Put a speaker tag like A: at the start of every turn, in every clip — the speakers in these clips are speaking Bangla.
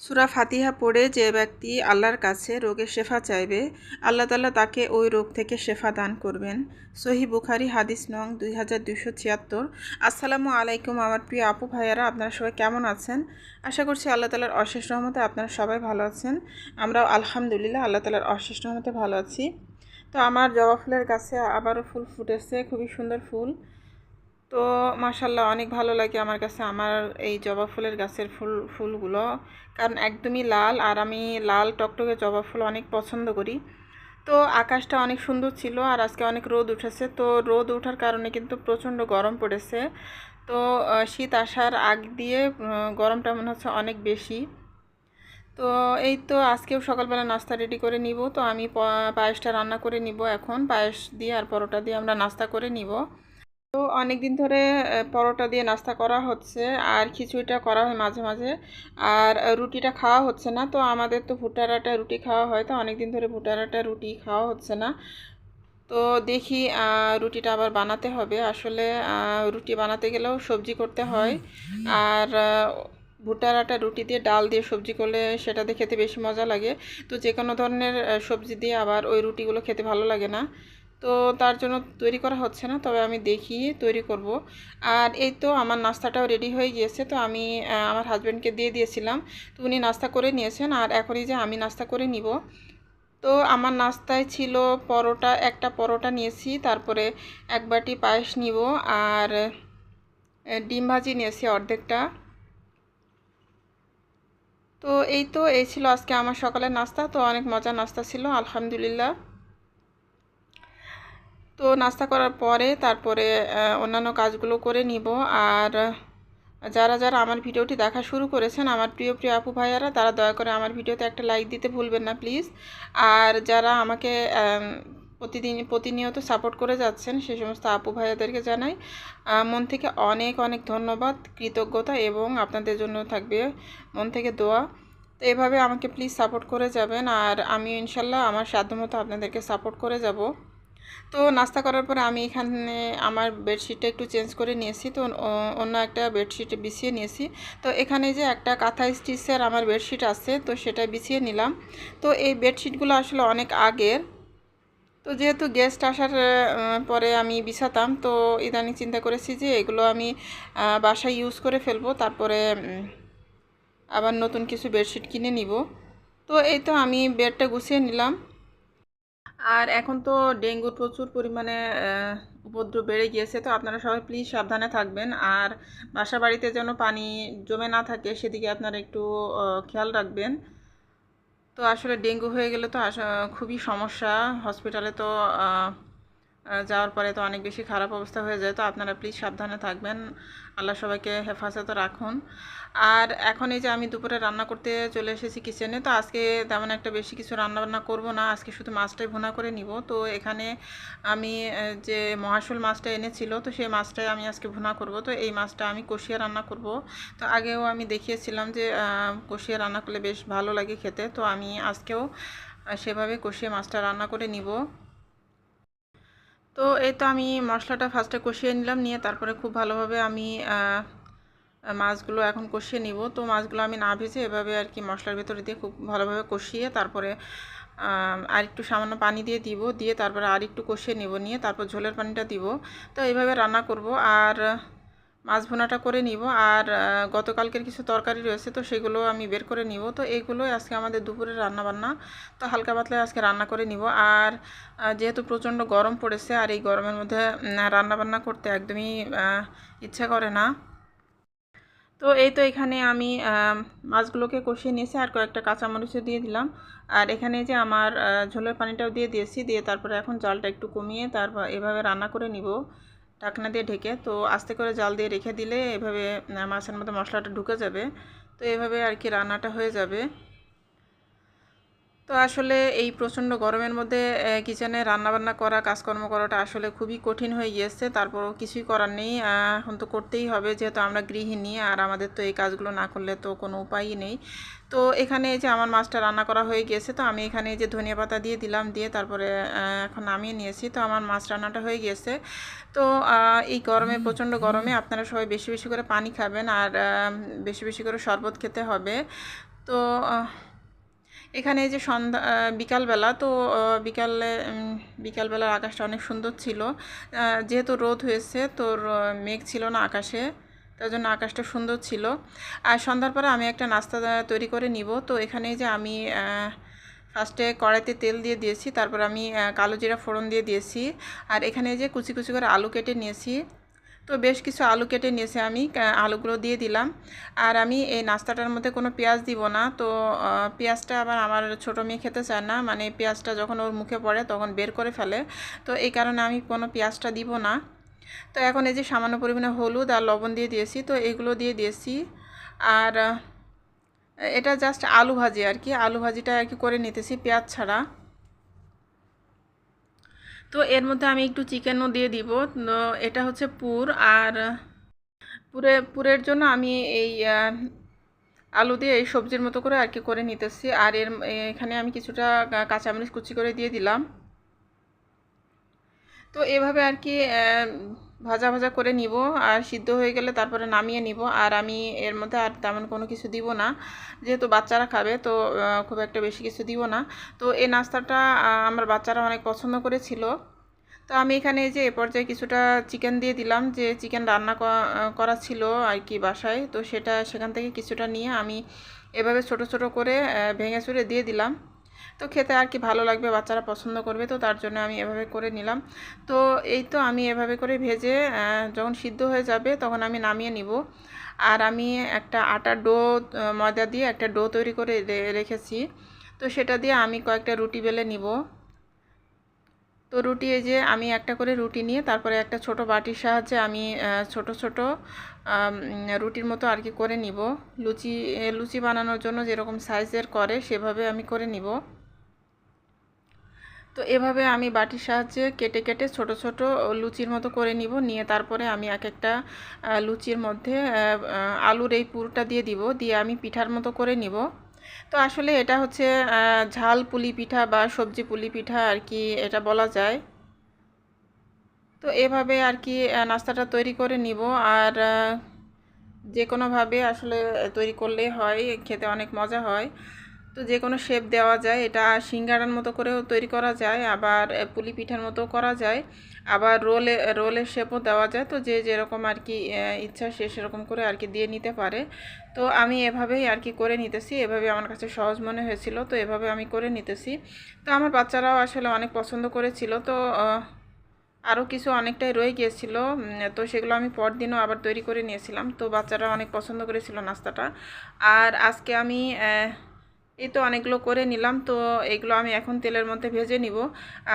A: সূরা ফাতিহা পড়ে যে ব্যক্তি আল্লাহর কাছে রোগের শেফা চাইবে, আল্লাহ তাআলা তাকে ওই রোগ থেকে শেফা দান করবেন। সহিহ বুখারী হাদিস নং 2276। আসসালামু আলাইকুম আমার প্রিয় আপু ভাইয়ারা, আপনারা সবাই কেমন আছেন? আশা করছি আল্লাহ তাআলার অশেষ রহমতে আপনারা সবাই ভালো আছেন। আমরাও আলহামদুলিল্লাহ আল্লাহ তাআলার অশেষ রহমতে ভালো আছি। তো আমার জবা ফুলের গাছে আবারও ফুল ফুটেছে, খুবই সুন্দর ফুল। তো মাশাল্লাহ অনেক ভালো লাগে আমার কাছে আমার এই জবা ফুলের গাছের ফুলগুলো, কারণ একদমই লাল, আর আমি লাল টকটকে জবা ফুল অনেক পছন্দ করি। তো আকাশটা অনেক সুন্দর ছিল, আর আজকে অনেক রোদ উঠেছে। তো রোদ ওঠার কারণে কিন্তু প্রচণ্ড গরম পড়েছে। তো শীত আসার আগ দিয়ে গরমটা মনে হচ্ছে অনেক বেশি। তো এই তো আজকেও সকালবেলা নাস্তা রেডি করে নিব। তো আমি পায়েসটা রান্না করে নিব, এখন পায়েস দিয়ে আর পরোটা দিয়ে আমরা নাস্তা করে নিব। তো অনেক দিন ধরে পরোটা দিয়ে নাস্তা করা হচ্ছে, আর খিচুড়িটা করা হয় মাঝে মাঝে, আর রুটিটা খাওয়া হচ্ছে না। তো আমাদের তো ভুট্টার আটা রুটি খাওয়া হয়, তো অনেক দিন ধরে ভুট্টার আটা রুটি খাওয়া হচ্ছে না। তো দেখি রুটিটা আবার বানাতে হবে। আসলে রুটি বানাতে গেলেও সবজি করতে হয়, আর ভুট্টার আটা রুটি দিয়ে ডাল দিয়ে সবজি করলে সেটা দিয়ে খেতে বেশি মজা লাগে। তো যে কোনো ধরনের সবজি দিয়ে আবার ওই রুটিগুলো খেতে ভালো লাগে না। তো তার জন্য তৈরি করা হচ্ছে না, তবে আমি দেখি তৈরি করব। আর এই তো আমার নাস্তাটাও রেডি হয়ে গিয়েছে। তো আমি আমার হাজব্যান্ডকে দিয়ে দিয়েছিলাম, তো উনি নাস্তা করে নিয়েছেন, আর এখনই যে আমি নাস্তা করে নিব। তো আমার নাস্তায় ছিল পরোটা, একটা পরোটা নিয়েছি, তারপরে এক বাটি পায়েস নিব, আর ডিম ভাজি নিয়েছি অর্ধেকটা। তো এই ছিল আজকে আমার সকালের নাস্তা। তো অনেক মজার নাস্তা ছিল আলহামদুলিল্লাহ। তো নাস্তা করার পরে তারপরে অন্যান্য কাজগুলো করে নিব। আর যারা যারা আমার ভিডিওটি দেখা শুরু করেছেন, আমার প্রিয় প্রিয় আপু ভাইয়ারা, তারা দয়া করে আমার ভিডিওতে একটা লাইক দিতে ভুলবেন না প্লিজ। আর যারা আমাকে প্রতিনিয়ত সাপোর্ট করে যাচ্ছেন, সে সমস্ত আপু ভাইয়াদেরকে জানাই মন থেকে অনেক অনেক ধন্যবাদ, কৃতজ্ঞতা, এবং আপনাদের জন্য থাকবে মন থেকে দোয়া। তো এভাবে আমাকে প্লিজ সাপোর্ট করে যাবেন, আর আমি ইনশাল্লাহ আমার সাধ্যমতো আপনাদেরকে সাপোর্ট করে যাব। তো নাস্তা করার পরে আমি এখানে আমার বেডশিটটা একটু চেঞ্জ করে নিয়েছি, তো অন্য একটা বেডশিটে বিছিয়ে নিয়েছি। তো এখানে যে একটা কাঁথা স্টিচের আমার বেডশিট আছে, তো সেটা বিছিয়ে নিলাম। তো এই বেডশিটগুলো আসলে অনেক আগের। তো যেহেতু গেস্ট আসার পরে আমি বিছাতাম, তো ইদানিং চিন্তা করেছি যে এগুলো আমি বাসায় ইউজ করে ফেলবো, তারপরে আবার নতুন কিছু বেডশিট কিনে নিব। তো এই তো আমি বেডটা গুছিয়ে নিলাম। আর এখন তো ডেঙ্গুর প্রচুর পরিমাণে উপদ্রব বেড়ে গিয়েছে। তো আপনারা সবাই প্লিজ সাবধানে থাকবেন, আর বাসা বাড়িতে যেন পানি জমে না থাকে সেদিকে আপনারা একটু খেয়াল রাখবেন। তো আসলে ডেঙ্গু হয়ে গেলে তো খুবই সমস্যা। হসপিটালে তো যাওয়ার পরে তো অনেক বেশি খারাপ অবস্থা হয়ে যায়। তো আপনারা প্লিজ সাবধানে থাকবেন, আল্লাহ সবাইকে হেফাজতে রাখুন। আর এখন এই যে আমি দুপুরে রান্না করতে চলে এসেছি কিচেনে। তো আজকে তেমন একটা বেশি কিছু রান্না বান্না করব না, আজকে শুধু মাছটাই ভুনা করে নিব। তো এখানে আমি যে মহাশোল মাছটা এনেছিল, তো সেই মাছটাই আমি আজকে ভুনা করব। তো এই মাছটা আমি কষিয়ে রান্না করব। তো আগেও আমি দেখিয়েছিলাম যে কষিয়ে রান্না করলে বেশ ভালো লাগে খেতে। তো আমি আজকেও সেভাবে কষিয়ে মাছটা রান্না করে নিব। তো এই তো আমি মশলাটা ফার্স্টে কষিয়ে নিলাম, নিয়ে তারপরে খুব ভালোভাবে আমি মাছগুলো এখন কষিয়ে নিব। তো মাছগুলো আমি না ভেজে এভাবে আর কি মশলার ভেতরে দিয়ে খুব ভালোভাবে কষিয়ে তারপরে আর একটু সামান্য পানি দিয়ে দিব, দিয়ে তারপরে আর একটু কষিয়ে নিব, নিয়ে তারপর ঝোলের পানিটা দিব। তো এইভাবে রান্না করব, আর মাছ ভুনাটা করে নিব। আর গতকালকের কিছু তরকারি রয়েছে, তো সেগুলো আমি বের করে নিব। তো এইগুলোই আজকে আমাদের দুপুরের রান্না বান্না। তো হালকা পাতলা আজকে রান্না করে নিব। আর যেহেতু প্রচণ্ড গরম পড়েছে, আর এই গরমের মধ্যে রান্না বান্না করতে একদমই ইচ্ছা করে না। তো এই তো এখানে আমি মাছগুলোকে কষিয়ে নিয়েছি, আর কয়েকটা কাঁচামরিচও দিয়ে দিলাম। আর এখানে যে আমার ঝোলের পানিটাও দিয়ে দিয়েছি, দিয়ে তারপরে এখন জালটা একটু কমিয়ে তারপর এভাবে রান্না করে নিব ঢাকনা দিয়ে ঢেকে। তো আস্তে করে জাল দিয়ে রেখে দিলে এভাবে মাছের মধ্যে মশলাটা ঢুকে যাবে। তো এভাবে আর কি রান্নাটা হয়ে যাবে। তো আসলে এই প্রচণ্ড গরমের মধ্যে কিচেনে রান্নাবান্না করা, কাজকর্ম করাটা আসলে খুবই কঠিন হয়ে গিয়েছে। তারপরও কিছুই করার নেই, এখন তো করতেই হবে, যেহেতু আমরা গৃহিণী, আর আমাদের তো এই কাজগুলো না করলে তো কোনো উপায়ই নেই। তো এখানে এই যে আমার মাছটা রান্না করা হয়ে গিয়েছে, তো আমি এখানে এই যে ধনিয়া পাতা দিয়ে দিলাম, দিয়ে তারপরে এখন নামিয়ে নিয়েছি। তো আমার মাছ রান্নাটা হয়ে গিয়েছে। তো এই গরমে, প্রচণ্ড গরমে আপনারা সবাই বেশি বেশি করে পানি খাবেন, আর বেশি বেশি করে শরবত খেতে হবে। তো এখানে এই যে সন্ধ্যা বিকালবেলা, তো বিকালবেলার আকাশটা অনেক সুন্দর ছিল। যেহেতু রোদ হয়েছে, তো মেঘ ছিল না আকাশে, তার জন্য আকাশটা সুন্দর ছিল। আর সন্ধ্যার পরে আমি একটা নাস্তা তৈরি করে নিব। তো এখানে যে আমি ফার্স্টে কড়াইতে তেল দিয়ে দিয়েছি, তারপর আমি কালো জিরা ফোড়ন দিয়ে দিয়েছি। আর এখানে যে কুচি কুচি করে আলু কেটে নিয়েছি, তো বেশ কিছু আলু কেটে নিয়েছি আমি, আলুগুলো দিয়ে দিলাম। আর আমি এই নাস্তাটার মধ্যে কোনো পেঁয়াজ দিব না। তো পেঁয়াজটা আবার আমার ছোটো মেয়ে খেতে চায় না, মানে পেঁয়াজটা যখন ওর মুখে পড়ে তখন বের করে ফেলে, তো এই কারণে আমি কোনো পেঁয়াজটা দিব না। তো এখন এই যে সামান্য পরিমাণে হলুদ আর লবণ দিয়ে দিয়েছি, তো এগুলো দিয়ে দিয়েছি। আর এটা জাস্ট আলু ভাজি আর কি, আলু ভাজিটা আর কি করে নিতেছি পেঁয়াজ ছাড়া। তো এর মধ্যে আমি একটু চিকেনও দিয়ে দিব। তো এটা হচ্ছে পুর, আর পুরের জন্য আমি এই আলু দিয়ে এই সবজির মতো করে আর কি করে নিতেছি। আর এখানে আমি কিছুটা কাঁচামরিচ কুচি করে দিয়ে দিলাম। তো এভাবে আর কি ভাজা ভাজা করে নিব, আর সিদ্ধ হয়ে গেলে তারপরে নামিয়ে নিব। আর আমি এর মধ্যে আর তেমন কোনো কিছু দিব না, যেহেতু বাচ্চারা খাবে, তো খুব একটা বেশি কিছু দিব না। তো এই নাস্তাটা আমার বাচ্চারা অনেক পছন্দ করেছিল। তো আমি এখানে এই যে এ পর্যায়ে কিছুটা চিকেন দিয়ে দিলাম, যে চিকেন রান্না করা ছিল আর কি বাসায়, তো সেখান থেকে কিছুটা নিয়ে আমি এভাবে ছোট ছোট করে ভেঙে চুরে দিয়ে দিলাম। তো খেতে আর কি ভালো লাগবে, বাচ্চারা পছন্দ করবে, তো তার জন্য আমি এভাবে করে নিলাম। তো এই তো আমি এভাবে করে ভেজে যখন সিদ্ধ হয়ে যাবে তখন আমি নামিয়ে নিব। আর আমি একটা আটার ডো, ময়দা দিয়ে একটা ডো তৈরি করে রেখেছি, তো সেটা দিয়ে আমি কয়েকটা রুটি বেলে নিব। তো রুটি, এই যে আমি একটা করে রুটি নিয়ে তারপরে একটা ছোট বাটির সাহায্যে আমি ছোট ছোট রুটির মতো আর কি করে নিব। লুচি বানানোর জন্য যেরকম সাইজের করে সেভাবে আমি করে নিব। তো এভাবে আমি বাটির সাহায্যে কেটে কেটে ছোট ছোট লুচির মতো করে নিব, নিয়ে তারপরে আমি এক একটা লুচির মধ্যে আলুর এই পুরটা দিয়ে দিব, দিয়ে আমি পিঠার মতো করে নিব। তো আসলে এটা হচ্ছে ঝাল পুলি পিঠা বা সবজি পুলি পিঠা আর কি এটা বলা যায়। তো এভাবে আর কি নাস্তাটা তৈরি করে নিব। আর যে কোনোভাবে আসলে তৈরি করলেই হয়, খেতে অনেক মজা হয়। তো যে কোনো শেপ দেওয়া যায়, এটা সিঙ্গারার মতো করেও তৈরি করা যায়, আবার পুলি পিঠার মতো করা যায়, আবার রোলের শেপও দেওয়া যায়। তো যে যেরকম আর কি ইচ্ছা সে সেরকম করে আর কি দিয়ে নিতে পারে। তো আমি এভাবেই আর কি করে নিতেছি, এভাবে আমার কাছে সহজ মনে হয়েছিল, তো এভাবে আমি করে নিতেছি। তো আমার বাচ্চারাও আসলে অনেক পছন্দ করেছিল। তো আরও কিছু অনেকটাই রয়ে গিয়েছিল, তো সেগুলো আমি পরদিনও আবার তৈরি করে নিয়েছিলাম। তো বাচ্চারা অনেক পছন্দ করেছিল নাস্তাটা। আর আজকে আমি এই তো অনেকগুলো করে নিলাম, তো এগুলো আমি এখন তেলের মধ্যে ভেজে নিব।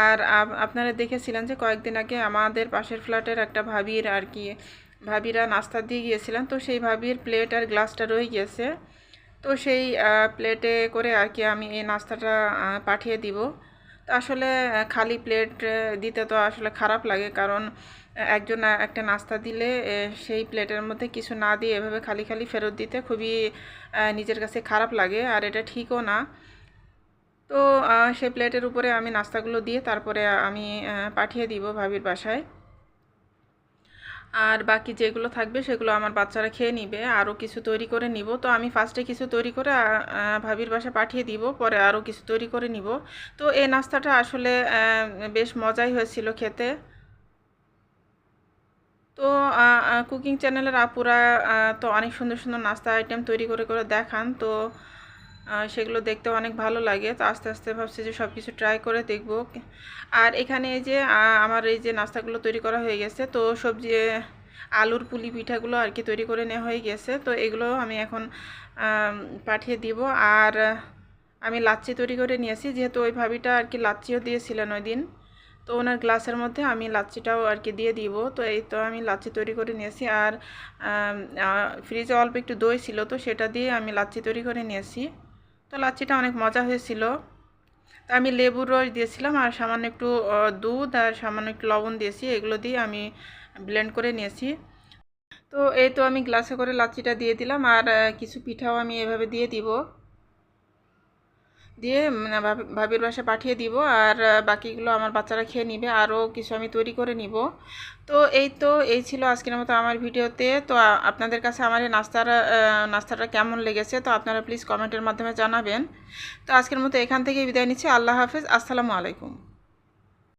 A: আর আপনারা দেখেছিলেন যে কয়েকদিন আগে আমাদের পাশের ফ্ল্যাটের একটা ভাবিরা নাস্তা দিয়ে গিয়েছিলেন, তো সেই ভাবির প্লেট আর গ্লাসটা রয়ে গিয়েছে। তো সেই প্লেটে করে আর কি আমি এই নাস্তাটা পাঠিয়ে দিব। তো আসলে খালি প্লেট দিতে তো আসলে খারাপ লাগে, কারণ একজন একটা নাস্তা দিলে সেই প্লেটের মধ্যে কিছু না দিয়ে এভাবে খালি খালি ফেরত দিতে খুবই নিজের কাছে খারাপ লাগে, আর এটা ঠিকও না। তো সেই প্লেটের উপরে আমি নাস্তাগুলো দিয়ে তারপরে আমি পাঠিয়ে দিব ভাবির বাসায়। আর বাকি যেগুলো থাকবে সেগুলো আমার বাচ্চারা খেয়ে নিবে, আরও কিছু তৈরি করে নিব। তো আমি ফার্স্টে কিছু তৈরি করে ভাবির বাসায় পাঠিয়ে দিব, পরে আরও কিছু তৈরি করে নিব। তো এই নাস্তাটা আসলে বেশ মজাই হয়েছিল খেতে। তো কুকিং চ্যানেলের আপুরা তো অনেক সুন্দর সুন্দর নাস্তা আইটেম তৈরি করে করে দেখান, তো সেগুলো দেখতে অনেক ভালো লাগে। তো আস্তে আস্তে ভাবছি যে সব কিছু ট্রাই করে দেখব। আর এখানে এই যে আমার এই যে নাস্তাগুলো তৈরি করা হয়ে গেছে, তো সবজি আলুর পুলি পিঠাগুলো আর কি তৈরি করে নেওয়া হয়ে গেছে, তো এগুলো আমি এখন পাঠিয়ে দিব। আর আমি লাচ্ছি তৈরি করে নিয়েছি, যেহেতু ওই ভাবিটা আর কি লাচ্ছিও দিয়েছিলেন ওই দিন, তো ওনার গ্লাসের মধ্যে আমি লাচ্ছিটাও আর কি দিয়ে দিব। তো এই তো আমি লাচ্ছি তৈরি করে নিয়েছি। আর ফ্রিজে অল্প একটু দই ছিল, তো সেটা দিয়ে আমি লাচ্ছি তৈরি করে নিয়েছি। তো লাচ্ছিটা অনেক মজা হয়েছিল। তো আমি লেবুর রস দিয়েছিলাম, আর সামান্য একটু দুধ আর সামান্য একটু লবণ দিয়েছি, এগুলো দিয়ে আমি ব্লেন্ড করে নিয়েছি। তো এই তো আমি গ্লাসে করে লাচ্ছিটা দিয়ে দিলাম, আর কিছু পিঠাও আমি এভাবে দিয়ে দিব। দিয়ে ভাবির বাসায় পাঠিয়ে দিব। আর বাকিগুলো আমার বাচ্চারা খেয়ে নিবে, আরও কিছু আমি তৈরি করে নিব। তো এই ছিল আজকের মতো আমার ভিডিওতে। তো আপনাদের কাছে আমার এই নাস্তাটা কেমন লেগেছে তো আপনারা প্লিজ কমেন্টের মাধ্যমে জানাবেন। তো আজকের মতো এখান থেকে বিদায় নিচ্ছি। আল্লাহ হাফেজ, আসসালামু আলাইকুম।